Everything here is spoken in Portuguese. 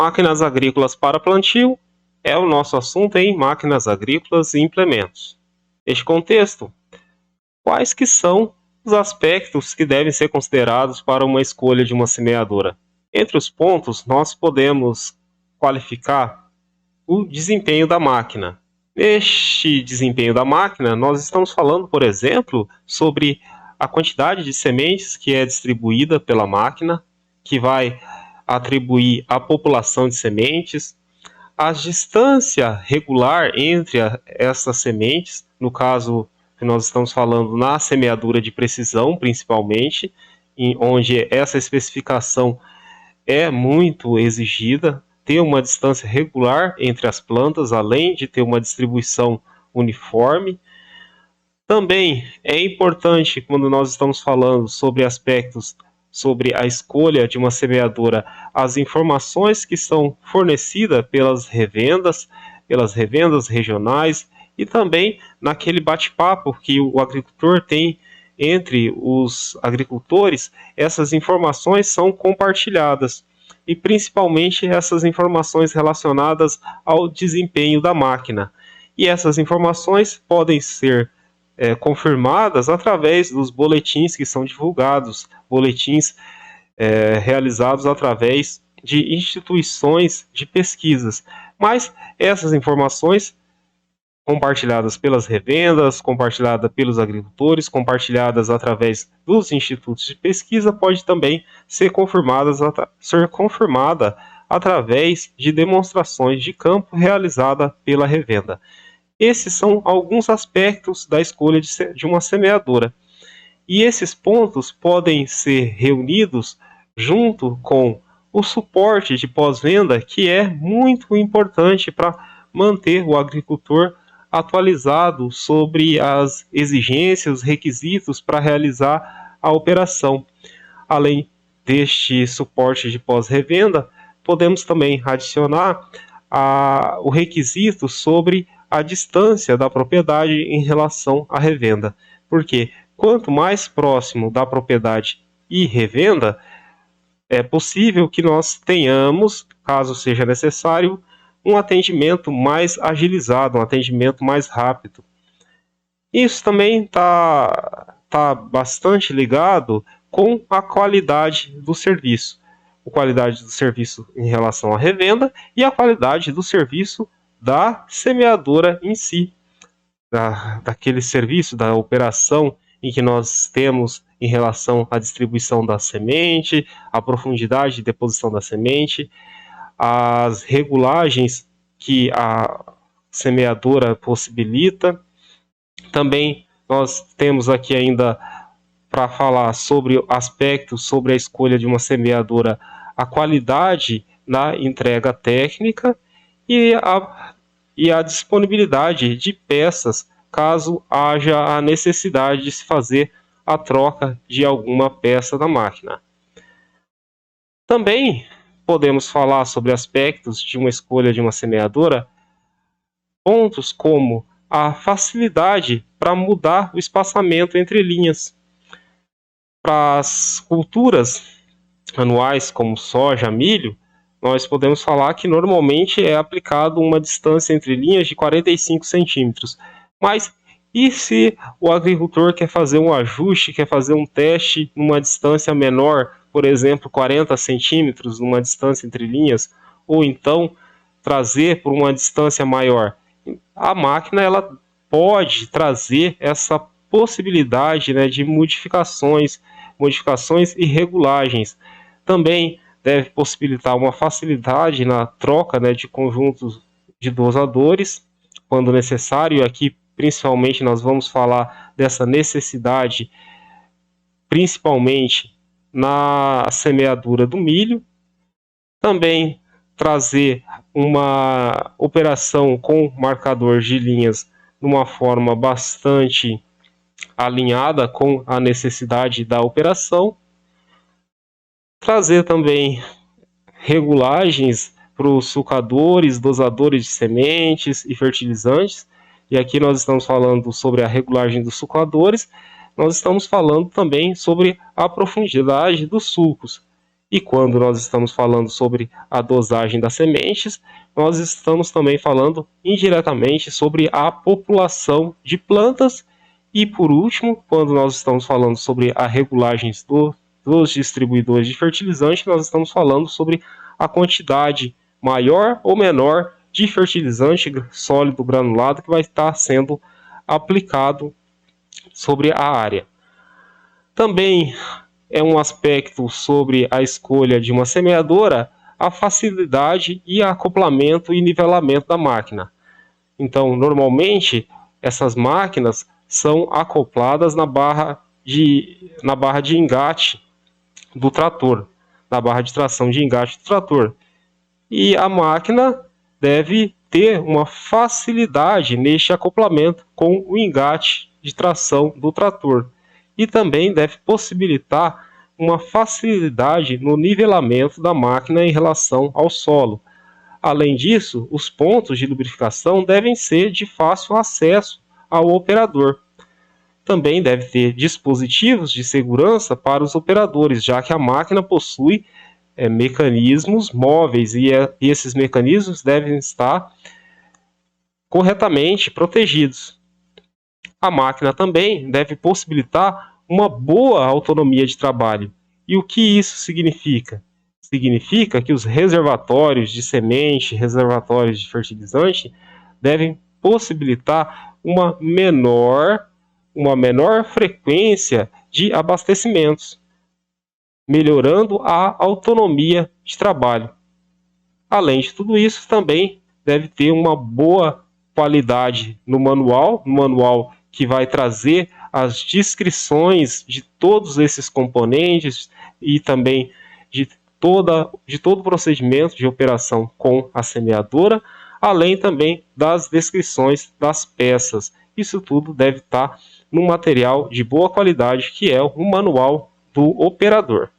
Máquinas agrícolas para plantio é o nosso assunto em máquinas agrícolas e implementos. Neste contexto, quais que são os aspectos que devem ser considerados para uma escolha de uma semeadora? Entre os pontos, nós podemos qualificar o desempenho da máquina. Neste desempenho da máquina, nós estamos falando, por exemplo, sobre a quantidade de sementes que é distribuída pela máquina, que vai atribuir a população de sementes, a distância regular entre essas sementes, no caso que nós estamos falando na semeadura de precisão, principalmente, onde essa especificação é muito exigida, ter uma distância regular entre as plantas, além de ter uma distribuição uniforme. Também é importante, quando nós estamos falando sobre aspectos sobre a escolha de uma semeadora, as informações que são fornecidas pelas revendas regionais e também naquele bate-papo que o agricultor tem entre os agricultores, essas informações são compartilhadas e principalmente essas informações relacionadas ao desempenho da máquina. E essas informações podem ser confirmadas através dos boletins que são divulgados, boletins realizados através de instituições de pesquisas. Mas essas informações compartilhadas pelas revendas, compartilhadas pelos agricultores, compartilhadas através dos institutos de pesquisa, pode também ser confirmada através de demonstrações de campo realizada pela revenda. Esses são alguns aspectos da escolha de uma semeadora. E esses pontos podem ser reunidos junto com o suporte de pós-venda, que é muito importante para manter o agricultor atualizado sobre as exigências, os requisitos para realizar a operação. Além deste suporte de pós-revenda, podemos também adicionar o requisito sobre a distância da propriedade em relação à revenda, porque quanto mais próximo da propriedade e revenda, é possível que nós tenhamos, caso seja necessário, um atendimento mais agilizado, um atendimento mais rápido. Isso também está bastante ligado com a qualidade do serviço. A qualidade do serviço em relação à revenda e a qualidade do serviço da semeadora em si, daquele serviço, da operação em que nós temos em relação à distribuição da semente, a profundidade de deposição da semente, as regulagens que a semeadora possibilita. Também nós temos aqui ainda para falar sobre aspectos sobre a escolha de uma semeadora, a qualidade na entrega técnica e a disponibilidade de peças, caso haja a necessidade de se fazer a troca de alguma peça da máquina. Também podemos falar sobre aspectos de uma escolha de uma semeadora, pontos como a facilidade para mudar o espaçamento entre linhas. Para as culturas anuais como soja, milho, nós podemos falar que normalmente é aplicado uma distância entre linhas de 45 centímetros. Mas e se o agricultor quer fazer um ajuste, quer fazer um teste numa distância menor, por exemplo, 40 centímetros, numa distância entre linhas, ou então trazer por uma distância maior? A máquina ela pode trazer essa possibilidade, né, de modificações e regulagens. Também deve possibilitar uma facilidade na troca, né, de conjuntos de dosadores, quando necessário. Aqui, principalmente, nós vamos falar dessa necessidade, principalmente na semeadura do milho. Também trazer uma operação com marcador de linhas de uma forma bastante alinhada com a necessidade da operação. Trazer também regulagens para os sulcadores, dosadores de sementes e fertilizantes. E aqui nós estamos falando sobre a regulagem dos sulcadores. Nós estamos falando também sobre a profundidade dos sulcos. E quando nós estamos falando sobre a dosagem das sementes, nós estamos também falando indiretamente sobre a população de plantas. E por último, quando nós estamos falando sobre a regulagem dos distribuidores de fertilizante, nós estamos falando sobre a quantidade maior ou menor de fertilizante sólido granulado que vai estar sendo aplicado sobre a área. Também é um aspecto sobre a escolha de uma semeadora, a facilidade e acoplamento e nivelamento da máquina. Então, normalmente, essas máquinas são acopladas na barra de engate do trator, na barra de tração de engate do trator. E a máquina deve ter uma facilidade neste acoplamento com o engate de tração do trator. E também deve possibilitar uma facilidade no nivelamento da máquina em relação ao solo. Além disso, os pontos de lubrificação devem ser de fácil acesso ao operador. Também deve ter dispositivos de segurança para os operadores, já que a máquina possui mecanismos móveis e esses mecanismos devem estar corretamente protegidos. A máquina também deve possibilitar uma boa autonomia de trabalho. E o que isso significa? Significa que os reservatórios de semente, reservatórios de fertilizante, devem possibilitar uma menor frequência de abastecimentos, melhorando a autonomia de trabalho. Além de tudo isso, também deve ter uma boa qualidade no manual que vai trazer as descrições de todos esses componentes e também de todo o procedimento de operação com a semeadora, além também das descrições das peças. Isso tudo deve estar num material de boa qualidade, que é o manual do operador.